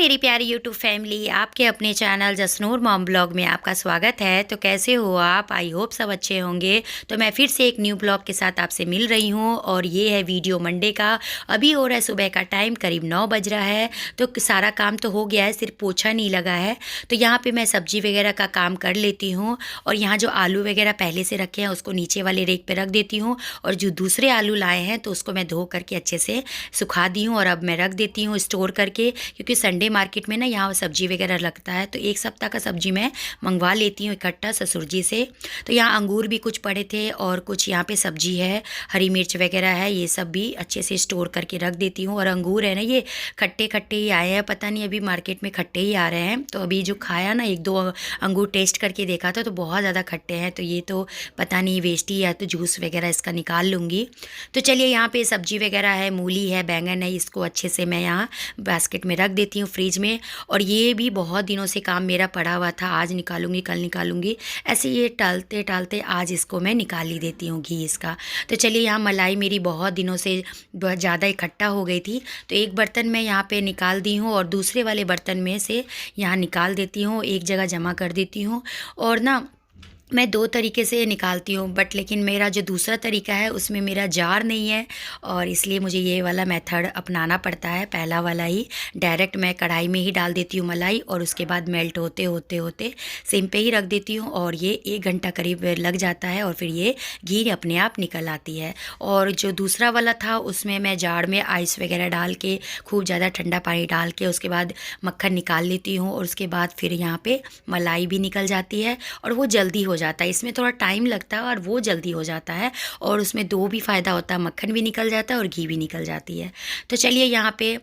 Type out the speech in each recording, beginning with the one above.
मेरी प्यारी YouTube family, आपके अपने चैनल जसनूर मॉम ब्लॉग में आपका स्वागत है। तो कैसे हो आप? आई होप सब अच्छे होंगे। तो मैं फिर से एक न्यू ब्लॉग के साथ आपसे मिल रही हूँ और ये है वीडियो मंडे का। अभी हो रहा है सुबह का टाइम, करीब 9 बज रहा है। तो सारा काम तो हो गया है, सिर्फ पोछा नहीं लगा है। तो यहाँ पर मैं सब्जी वगैरह का काम कर लेती हूँ और यहाँ जो आलू वगैरह पहले से रखे हैं उसको नीचे वाले रेक पर रख देती हूँ। और जो दूसरे आलू लाए हैं तो उसको मैं धो करके अच्छे से सुखा दी हूँ और अब मैं रख देती हूँ स्टोर करके, क्योंकि संडे मार्केट में ना यहाँ सब्जी वगैरह लगता है। तो एक सप्ताह का सब्जी मैं मंगवा लेती हूँ इकट्ठा ससुर जी से। तो यहाँ अंगूर भी कुछ पड़े थे और कुछ यहाँ पे सब्जी है, हरी मिर्च वगैरह है, ये सब भी अच्छे से स्टोर करके रख देती हूँ। और अंगूर है ना, ये खट्टे खट्टे ही आए हैं, पता नहीं अभी मार्केट में खट्टे ही आ रहे हैं। तो अभी जो खाया ना, एक दो अंगूर टेस्ट करके देखा था तो बहुत ज़्यादा खट्टे हैं। तो ये तो पता नहीं वेस्ट ही, या तो जूस वगैरह इसका निकाल लूँगी। तो चलिए, यहाँ पे सब्जी वगैरह है, मूली है, बैंगन है, इसको अच्छे से मैं यहाँ बास्केट में रख देती हूँ फ्रिज में। और ये भी बहुत दिनों से काम मेरा पड़ा हुआ था, आज निकालूंगी कल निकालूंगी, ऐसे ये टालते टालते आज इसको मैं निकाल ही देती हूँ घी इसका। तो चलिए, यहाँ मलाई मेरी बहुत दिनों से बहुत ज़्यादा इकट्ठा हो गई थी, तो एक बर्तन मैं यहाँ पे निकाल दी हूँ और दूसरे वाले बर्तन में से यहाँ निकाल देती हूँ, एक जगह जमा कर देती हूँ। और ना, मैं दो तरीके से निकालती हूँ, बट लेकिन मेरा जो दूसरा तरीका है उसमें मेरा जार नहीं है और इसलिए मुझे ये वाला मेथड अपनाना पड़ता है। पहला वाला ही डायरेक्ट मैं कढ़ाई में ही डाल देती हूँ मलाई और उसके बाद मेल्ट होते होते होते सिम पे ही रख देती हूँ और ये 1 घंटा करीब लग जाता है और फिर ये घी अपने आप निकल आती है। और जो दूसरा वाला था उसमें मैं जार में आइस वगैरह डाल के, खूब ज़्यादा ठंडा पानी डाल के उसके बाद मक्खन निकाल लेती हूँ और उसके बाद फिर यहाँ पर मलाई भी निकल जाती है और वो जल्दी हो जाता है। इसमें थोड़ा टाइम लगता है और वो जल्दी हो जाता है और उसमें दो भी फ़ायदा होता है, मक्खन भी निकल जाता है और घी भी निकल जाती है। तो चलिए, यहाँ पे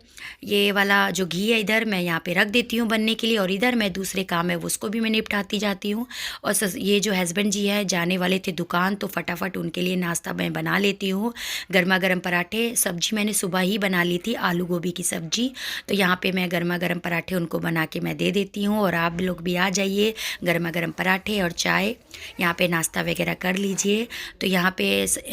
ये वाला जो घी है इधर मैं यहाँ पे रख देती हूँ बनने के लिए और इधर मैं दूसरे काम है उसको भी मैं निपटाती जाती हूँ। और ये जो हस्बैंड जी है जाने वाले थे दुकान, तो फटाफट उनके लिए नाश्ता मैं बना लेती हूँ। गर्मा गर्म पराठे, सब्जी मैंने सुबह ही बना ली थी, आलू गोभी की सब्जी। तो यहाँ पे मैं गर्मा गर्म पराठे उनको बना के मैं दे देती हूँ और आप लोग भी आ जाइए, गर्मा गर्म पराठे और चाय यहाँ पे नाश्ता वगैरह कर लीजिए। तो यहाँ पे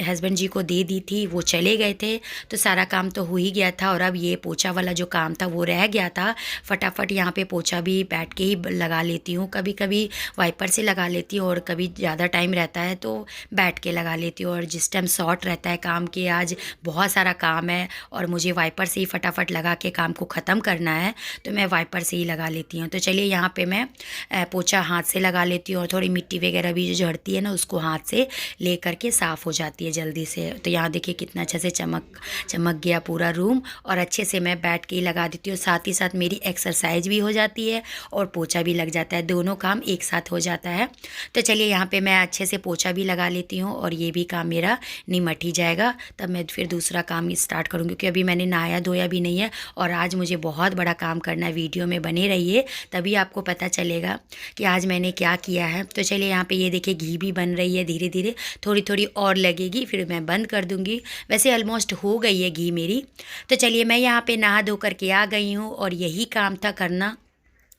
हस्बैंड जी को दे दी थी, वो चले गए थे, तो सारा काम तो हो ही गया था। और अब ये पोछा वाला जो काम था वो रह गया था, फटाफट यहाँ पे पोछा भी बैठ के ही लगा लेती हूँ। कभी कभी वाइपर से लगा लेती हूँ और कभी ज़्यादा टाइम रहता है तो बैठ के लगा लेती हूँ। और जिस टाइम शॉर्ट रहता है काम के, आज बहुत सारा काम है और मुझे वाइपर से ही फटाफट लगा के काम को ख़त्म करना है, तो मैं वाइपर से ही लगा लेती हूँ। तो चलिए, यहाँ पर मैं पोछा हाथ से लगा लेती हूँ और थोड़ी मिट्टी वगैरह भी जो झड़ती है ना उसको हाथ से ले करके साफ़ हो जाती है जल्दी से। तो यहाँ देखिए कितना अच्छे से चमक गया पूरा रूम और अच्छे से मैं बैठ के ही लगा देती हूँ। साथ ही साथ मेरी एक्सरसाइज भी हो जाती है और पोछा भी लग जाता है, दोनों काम एक साथ हो जाता है। तो चलिए, यहाँ पे मैं अच्छे से पोछा भी लगा लेती हूँ और ये भी काम मेरा निमट ही जाएगा, तब मैं फिर दूसरा काम स्टार्ट करूँगी, क्योंकि अभी मैंने नहाया धोया भी नहीं है और आज मुझे बहुत बड़ा काम करना है। वीडियो में बने रहिए, तभी आपको पता चलेगा कि आज मैंने क्या किया है। तो चलिए, यहाँ पे ये देखिए घी भी बन रही है, धीरे धीरे थोड़ी थोड़ी और लगेगी, फिर मैं बंद कर दूंगी। वैसे ऑलमोस्ट हो गई है घी मेरी। तो चलिए, मैं यहाँ पे नहा धो करके आ गई हूँ और यही काम था करना।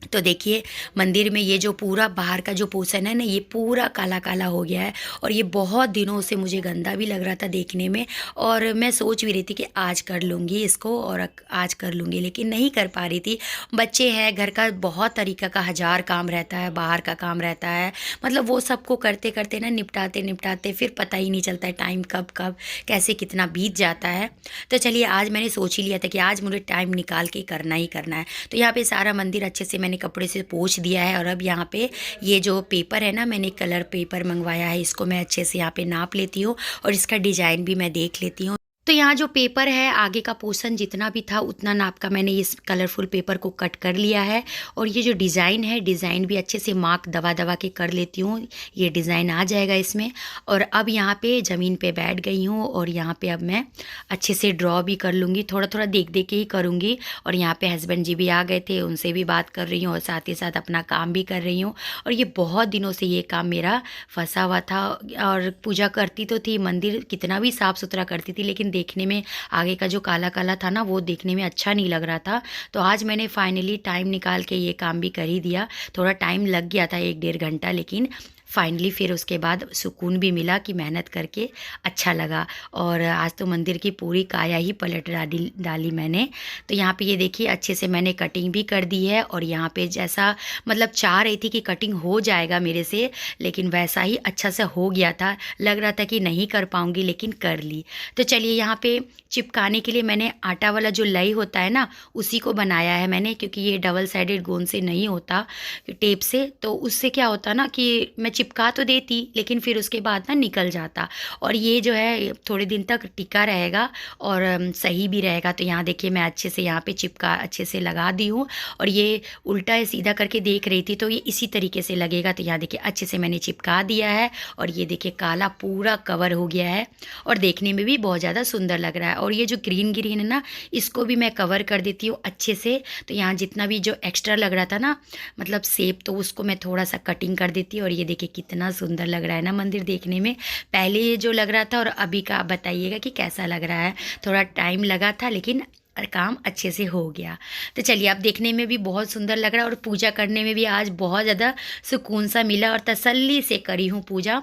तो देखिए, मंदिर में ये जो पूरा बाहर का जो पोर्शन है ना, ये पूरा काला काला हो गया है और ये बहुत दिनों से मुझे गंदा भी लग रहा था देखने में। और मैं सोच भी रही थी कि आज कर लूँगी इसको और आज कर लूँगी, लेकिन नहीं कर पा रही थी। बच्चे हैं, घर का बहुत तरीक़ा का 1000 काम रहता है, बाहर का काम रहता है, मतलब वो सबको करते करते ना निपटाते निपटाते फिर पता ही नहीं चलता है टाइम कब कब कैसे कितना बीत जाता है। तो चलिए, आज मैंने सोच ही लिया था कि आज मुझे टाइम निकाल के करना ही करना है। तो यहाँ पे सारा मंदिर अच्छे से मैंने कपड़े से पोंछ दिया है और अब यहाँ पे ये जो पेपर है ना, मैंने कलर पेपर मंगवाया है, इसको मैं अच्छे से यहाँ पे नाप लेती हूँ और इसका डिज़ाइन भी मैं देख लेती हूँ। तो यहाँ जो पेपर है, आगे का पोर्शन जितना भी था उतना नाप का मैंने इस कलरफुल पेपर को कट कर लिया है। और ये जो डिज़ाइन है, डिज़ाइन भी अच्छे से मार्क दबा दबा के कर लेती हूँ, ये डिज़ाइन आ जाएगा इसमें। और अब यहाँ पे ज़मीन पे बैठ गई हूँ और यहाँ पे अब मैं अच्छे से ड्रॉ भी कर लूँगी, थोड़ा थोड़ा देख देख के ही करूँगी। और यहाँ पे हस्बैंड जी भी आ गए थे, उनसे भी बात कर रही हूँ और साथ ही साथ अपना काम भी कर रही हूँ। और ये बहुत दिनों से ये काम मेरा फंसा हुआ था और पूजा करती तो थी, मंदिर कितना भी साफ़ सुथरा करती थी, लेकिन देखने में आगे का जो काला काला था ना, वो देखने में अच्छा नहीं लग रहा था। तो आज मैंने फाइनली टाइम निकाल के ये काम भी कर ही दिया। थोड़ा टाइम लग गया था, 1 डेढ़ घंटा, लेकिन फाइनली फिर उसके बाद सुकून भी मिला कि मेहनत करके अच्छा लगा। और आज तो मंदिर की पूरी काया ही पलट डाली मैंने। तो यहाँ पे ये देखिए अच्छे से मैंने कटिंग भी कर दी है, और यहाँ पे जैसा मतलब चाह रही थी कि कटिंग हो जाएगा मेरे से, लेकिन वैसा ही अच्छा से हो गया था। लग रहा था कि नहीं कर पाऊँगी, लेकिन कर ली। तो चलिए यहाँ पे चिपकाने के लिए मैंने आटा वाला जो लई होता है ना, उसी को बनाया है मैंने, क्योंकि ये डबल साइडेड गोंद से नहीं होता, टेप से। तो उससे क्या होता ना कि मैं चिपका तो देती, लेकिन फिर उसके बाद ना निकल जाता, और ये जो है थोड़े दिन तक टिका रहेगा और सही भी रहेगा। तो यहाँ देखिए मैं अच्छे से यहाँ पे चिपका अच्छे से लगा दी हूँ, और ये उल्टा है सीधा करके देख रही थी तो ये इसी तरीके से लगेगा। तो यहाँ देखिए अच्छे से मैंने चिपका दिया है, और ये देखिए काला पूरा कवर हो गया है, और देखने में भी बहुत ज़्यादा सुंदर लग रहा है। और ये जो ग्रीन ग्रीन है ना, इसको भी मैं कवर कर देती हूँ अच्छे से। तो यहाँ जितना भी जो एक्स्ट्रा लग रहा था ना, मतलब सेप, तो उसको मैं थोड़ा सा कटिंग कर देती हूँ। और ये देखिए कितना सुंदर लग रहा है ना मंदिर देखने में। पहले ये जो लग रहा था और अभी का आप बताइएगा कि कैसा लग रहा है। थोड़ा टाइम लगा था, लेकिन काम अच्छे से हो गया। तो चलिए, आप देखने में भी बहुत सुंदर लग रहा है, और पूजा करने में भी आज बहुत ज़्यादा सुकून सा मिला, और तसल्ली से करी हूँ पूजा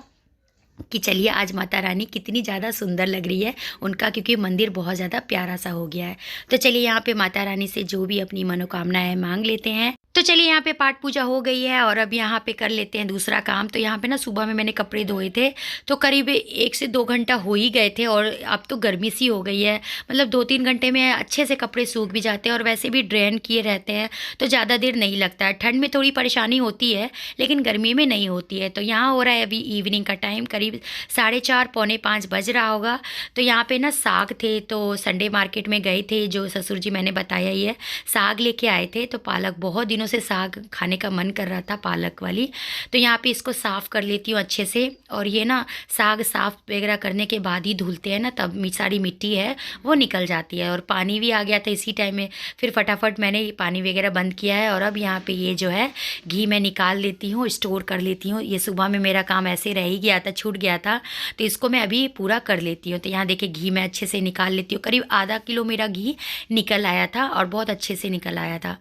कि चलिए आज माता रानी कितनी ज़्यादा सुंदर लग रही है उनका, क्योंकि मंदिर बहुत ज़्यादा प्यारा सा हो गया है। तो चलिए यहाँ पे माता रानी से जो भी अपनी मनोकामनाएं मांग लेते हैं। तो चलिए यहाँ पे पाठ पूजा हो गई है, और अब यहाँ पे कर लेते हैं दूसरा काम। तो यहाँ पे ना सुबह में मैंने कपड़े धोए थे, तो करीब 1 से 2 घंटा हो ही गए थे, और अब तो गर्मी सी हो गई है, मतलब 2-3 घंटे में अच्छे से कपड़े सूख भी जाते हैं, और वैसे भी ड्रेन किए रहते हैं तो ज़्यादा देर नहीं लगता है। ठंड में थोड़ी परेशानी होती है, लेकिन गर्मी में नहीं होती है। तो यहाँ हो रहा है अभी इवनिंग का टाइम, करीब 4:30 पौने 5 बज रहा होगा। तो यहाँ पे ना साग थे, तो संडे मार्केट में गए थे, जो ससुर जी मैंने बताया ही है, साग लेके आए थे। तो पालक, बहुत दिनों से साग खाने का मन कर रहा था, पालक वाली। तो यहाँ पे इसको साफ़ कर लेती हूँ अच्छे से। और ये ना साग साफ़ वगैरह करने के बाद ही धुलते हैं ना, तब सारी मिट्टी है वो निकल जाती है। और पानी भी आ गया था इसी टाइम में, फिर फटाफट मैंने ये पानी वगैरह बंद किया है। और अब यहाँ पे ये जो है घी मैं निकाल लेती हूँ, स्टोर कर लेती हूँ। ये सुबह में मेरा काम ऐसे रह ही गया था, छूट गया था, तो इसको मैं अभी पूरा कर लेती हूँ। तो यहाँ देखिए घी मैं अच्छे से निकाल लेती हूँ, करीब आधा किलो मेरा घी निकल आया था, और बहुत अच्छे से निकल आया था।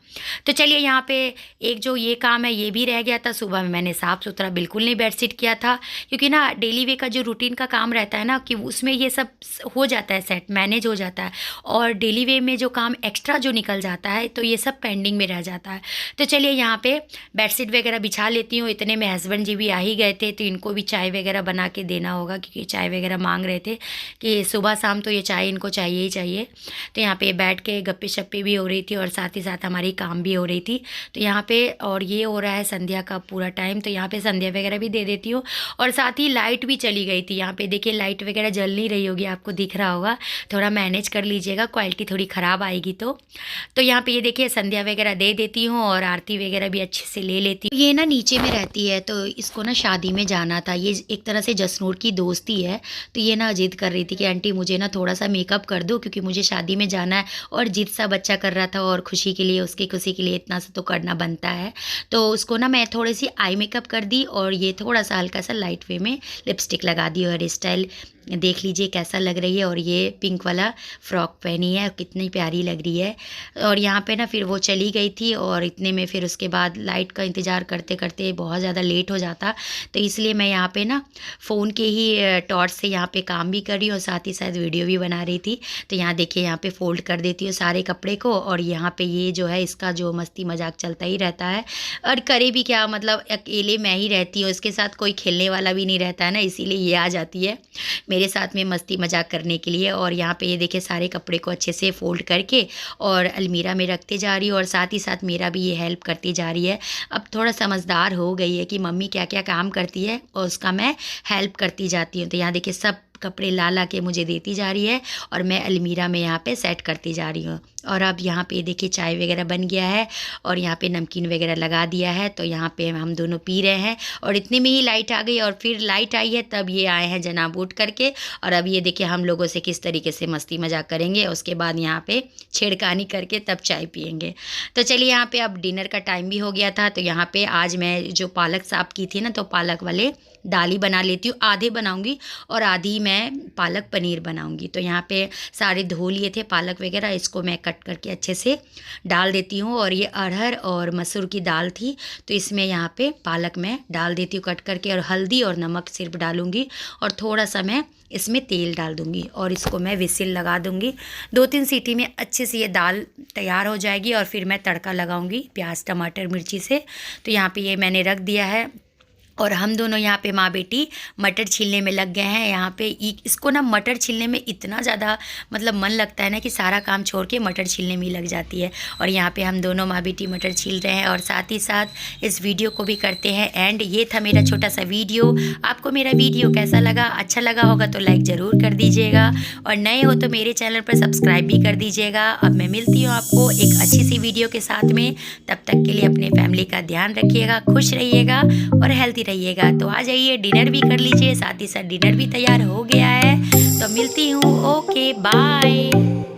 तो चलिए यहाँ पे एक जो ये काम है ये भी रह गया था। सुबह में मैंने साफ़ सुथरा बिल्कुल नहीं बेडशीट किया था, क्योंकि ना डेली वे का जो रूटीन का काम रहता है ना, कि उसमें ये सब हो जाता है, सेट मैनेज हो जाता है, और डेली वे में जो काम एक्स्ट्रा जो निकल जाता है तो ये सब पेंडिंग में रह जाता है। तो चलिए यहाँ पे बेडशीट वगैरह बिछा लेती हूँ। इतने में हस्बैंड जी भी आ ही गए थे, तो इनको भी चाय वगैरह बना के देना होगा, क्योंकि चाय वगैरह मांग रहे थे कि सुबह शाम तो ये चाय इनको चाहिए ही चाहिए। तो यहाँ पे बैठ के गप्पे शप्पे भी हो रही थी, और साथ ही साथ हमारी काम भी हो रही थी। तो यहाँ पे और ये हो रहा है संध्या का पूरा टाइम, तो यहाँ पे संध्या वगैरह भी दे देती हूँ। और साथ ही लाइट भी चली गई थी। यहाँ पे देखिए लाइट वगैरह जल नहीं रही होगी, आपको दिख रहा होगा, थोड़ा मैनेज कर लीजिएगा, क्वालिटी थोड़ी ख़राब आएगी। तो यहाँ पे ये देखिए संध्या वगैरह दे देती हूँ, और आरती वगैरह भी अच्छे से ले लेती हूँ। ये ना नीचे में रहती है, तो इसको ना शादी में जाना था। ये एक तरह से जसनूर की दोस्ती है, तो ये ना जिद कर रही थी कि आंटी मुझे ना थोड़ा सा मेकअप कर दो, क्योंकि मुझे शादी में जाना है। और जिद सा बच्चा कर रहा था, और खुशी के लिए, उसकी खुशी के लिए इतना सा तो करना बनता है। तो उसको ना मैं थोड़ी सी आई मेकअप कर दी, और ये थोड़ा सा हल्का सा लाइट वे में लिपस्टिक लगा दी। और हेयर स्टाइल देख लीजिए कैसा लग रही है। और ये पिंक वाला फ्रॉक पहनी है, कितनी प्यारी लग रही है। और यहाँ पे ना फिर वो चली गई थी, और इतने में फिर उसके बाद लाइट का इंतज़ार करते करते बहुत ज़्यादा लेट हो जाता, तो इसलिए मैं यहाँ पे ना फ़ोन के ही टॉर्च से यहाँ पे काम भी कर रही हूँ, और साथ ही साथ वीडियो भी बना रही थी। तो यहाँ देखिए यहाँ पे फ़ोल्ड कर देती हूँ सारे कपड़े को, और यहाँ पे ये जो है इसका जो मस्ती मजाक चलता ही रहता है। और करे भी क्या, मतलब अकेले मैं ही रहती हूँ, इसके साथ कोई खेलने वाला भी नहीं रहता है ना, इसीलिए ये आ जाती है मेरे साथ में मस्ती मजाक करने के लिए। और यहाँ पे ये देखिए सारे कपड़े को अच्छे से फोल्ड करके और अलमीरा में रखते जा रही हूँ, और साथ ही साथ मेरा भी ये हेल्प करती जा रही है। अब थोड़ा समझदार हो गई है कि मम्मी क्या क्या काम करती है, और उसका मैं हेल्प करती जाती हूँ। तो यहाँ देखिए सब कपड़े ला ला के मुझे देती जा रही है, और मैं अलमीरा में यहाँ पे सेट करती जा रही हूँ। और अब यहाँ पे देखिए चाय वगैरह बन गया है, और यहाँ पे नमकीन वगैरह लगा दिया है। तो यहाँ पे हम दोनों पी रहे हैं, और इतने में ही लाइट आ गई, और फिर लाइट आई है तब ये आए हैं जनाब उठ करके। और अब ये देखिए हम लोगों से किस तरीके से मस्ती मजाक करेंगे, उसके बाद यहाँ पे छेड़खानी करके तब चाय पियेंगे। तो चलिए यहाँ पे अब डिनर का टाइम भी हो गया था। तो यहाँ पे आज मैं जो पालक साफ़ की थी ना, तो पालक वाले दाल ही बना लेती हूँ, आधे बनाऊंगी और आधी मैं पालक पनीर बनाऊंगी। तो यहाँ पे सारे धो लिए थे पालक वगैरह, इसको मैं कट करके अच्छे से डाल देती हूँ। और ये अरहर और मसूर की दाल थी, तो इसमें यहाँ पे पालक मैं डाल देती हूँ कट करके, और हल्दी और नमक सिर्फ डालूंगी और थोड़ा सा मैं इसमें तेल डाल दूंगी और इसको मैं विसिल लगा दूंगी। 2-3 सीटी में अच्छे से ये दाल तैयार हो जाएगी और फिर मैं तड़का लगाऊंगी प्याज टमाटर मिर्ची से। तो यहाँ पे ये मैंने रख दिया है और हम दोनों यहाँ पे माँ बेटी मटर छीलने में लग गए हैं। यहाँ पे इसको ना मटर छीलने में इतना ज़्यादा मतलब मन लगता है ना कि सारा काम छोड़ के मटर छीलने में ही लग जाती है। और यहाँ पे हम दोनों माँ बेटी मटर छील रहे हैं और साथ ही साथ इस वीडियो को भी करते हैं एंड। ये था मेरा छोटा सा वीडियो। आपको मेरा वीडियो कैसा लगा? अच्छा लगा होगा तो लाइक ज़रूर कर दीजिएगा और नए हो तो मेरे चैनल पर सब्सक्राइब भी कर दीजिएगा। अब मैं मिलती हूँ आपको एक अच्छी सी वीडियो के साथ में। तब तक के लिए अपने फैमिली का ध्यान रखिएगा, खुश रहिएगा और हेल्थी रहिएगा। तो आ जाइए, डिनर भी कर लीजिए, साथ ही साथ डिनर भी तैयार हो गया है। तो मिलती हूँ, ओके बाय।